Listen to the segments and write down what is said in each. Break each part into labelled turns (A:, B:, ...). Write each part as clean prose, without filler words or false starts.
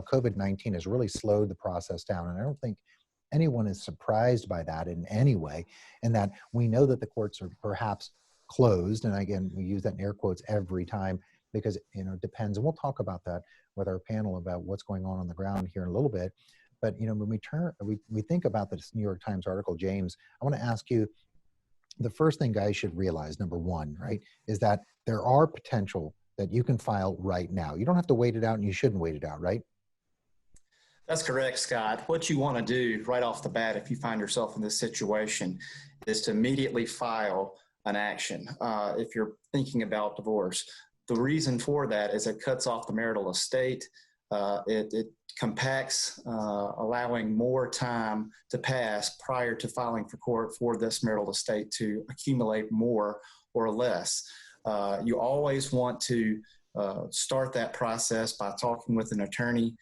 A: COVID-19 has really slowed the process down. And I don't think anyone is surprised by that in any way, and that we know that the courts are perhaps closed. And again, we use that in air quotes every time because, it depends. And we'll talk about that with our panel about what's going on the ground here in a little bit. But, when we think about this New York Times article, James, I want to ask you, the first thing guys should realize, number one, right, is that there are potential that you can file right now. You don't have to wait it out, and you shouldn't wait it out, right?
B: That's correct, Scott. What you want to do right off the bat, if you find yourself in this situation, is to immediately file an action. If you're thinking about divorce, the reason for that is it cuts off the marital estate. It compacts, allowing more time to pass prior to filing for court for this marital estate to accumulate more or less. You always want to start that process by talking with an attorney.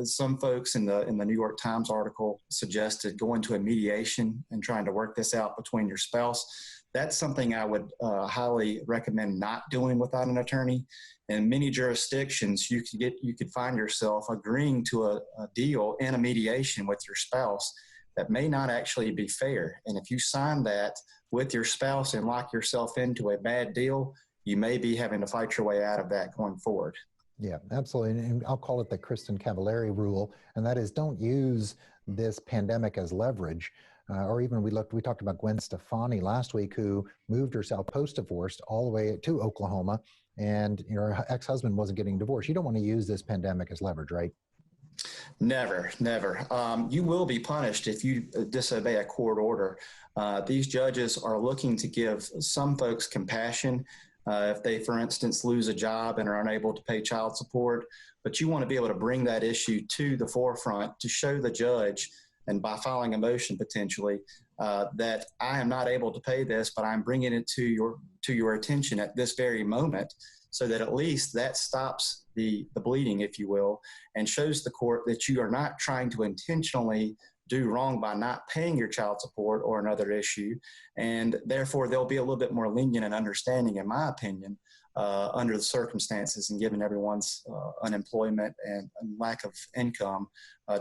B: Some folks in the New York Times article suggested going to a mediation and trying to work this out between your spouse. That's something I would highly recommend not doing without an attorney. In many jurisdictions, you could find yourself agreeing to a deal in a mediation with your spouse that may not actually be fair. And if you sign that with your spouse and lock yourself into a bad deal, you may be having to fight your way out of that going forward.
A: Yeah, absolutely. And I'll call it the Kristen Cavallari rule. And that is, don't use this pandemic as leverage. Or even we talked about Gwen Stefani last week, who moved herself post-divorced all the way to Oklahoma, and her ex-husband wasn't getting divorced. You don't want to use this pandemic as leverage, right?
B: Never. You will be punished if you disobey a court order. These judges are looking to give some folks compassion if they, for instance, lose a job and are unable to pay child support. But you want to be able to bring that issue to the forefront to show the judge, and by filing a motion potentially, that I am not able to pay this, but I'm bringing it to your attention at this very moment, so that at least that stops the bleeding, if you will, and shows the court that you are not trying to intentionally do wrong by not paying your child support or another issue. And therefore, they'll be a little bit more lenient and understanding, in my opinion, under the circumstances and given everyone's unemployment and lack of income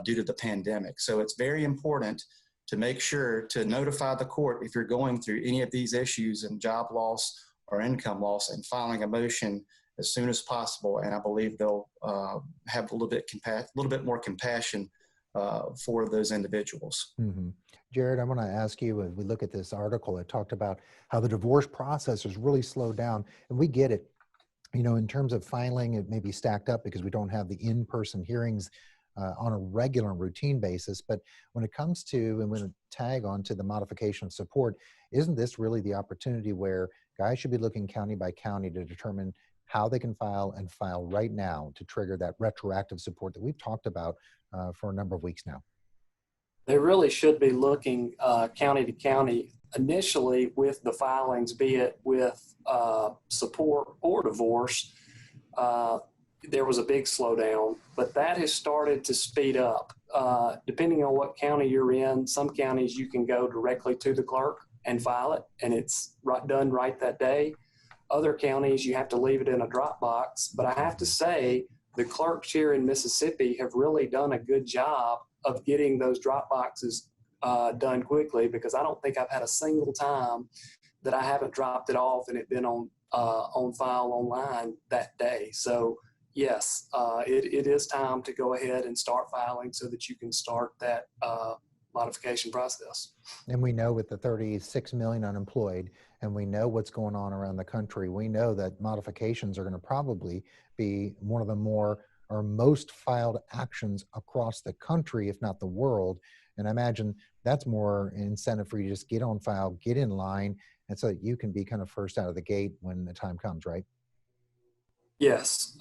B: due to the pandemic. So it's very important to make sure to notify the court if you're going through any of these issues and job loss or income loss, and filing a motion as soon as possible. And I believe they'll have a little bit more compassion for those individuals.
A: Mm-hmm. Jared, I want to ask you, as we look at this article, it talked about how the divorce process has really slowed down, and we get it. In terms of filing, it may be stacked up because we don't have the in-person hearings on a regular and routine basis. But when it comes to, and when to tag on to the modification of support, isn't this really the opportunity where guys should be looking county by county to determine how they can file right now to trigger that retroactive support that we've talked about for a number of weeks now?
C: They really should be looking county to county initially with the filings, be it with support or divorce. There was a big slowdown, but that has started to speed up. Depending on what county you're in, some counties you can go directly to the clerk and file it, and it's done right that day. Other counties, you have to leave it in a drop box. But I have to say, the clerks here in Mississippi have really done a good job of getting those drop boxes done quickly, because I don't think I've had a single time that I haven't dropped it off and it been on file online that day. So yes, it is time to go ahead and start filing so that you can start that modification process.
A: And we know with the 36 million unemployed, and we know what's going on around the country, we know that modifications are going to probably be one of the more or most filed actions across the country, if not the world. And I imagine that's more incentive for you to just get on file, get in line, and so that you can be kind of first out of the gate when the time comes, right?
C: Yes.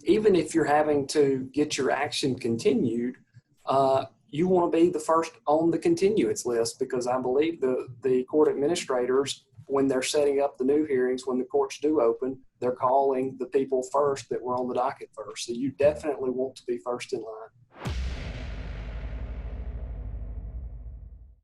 C: Even if you're having to get your action continued, you want to be the first on the continuance list, because I believe the court administrators, when they're setting up the new hearings, when the courts do open, they're calling the people first that were on the docket first. So you definitely want to be first in line.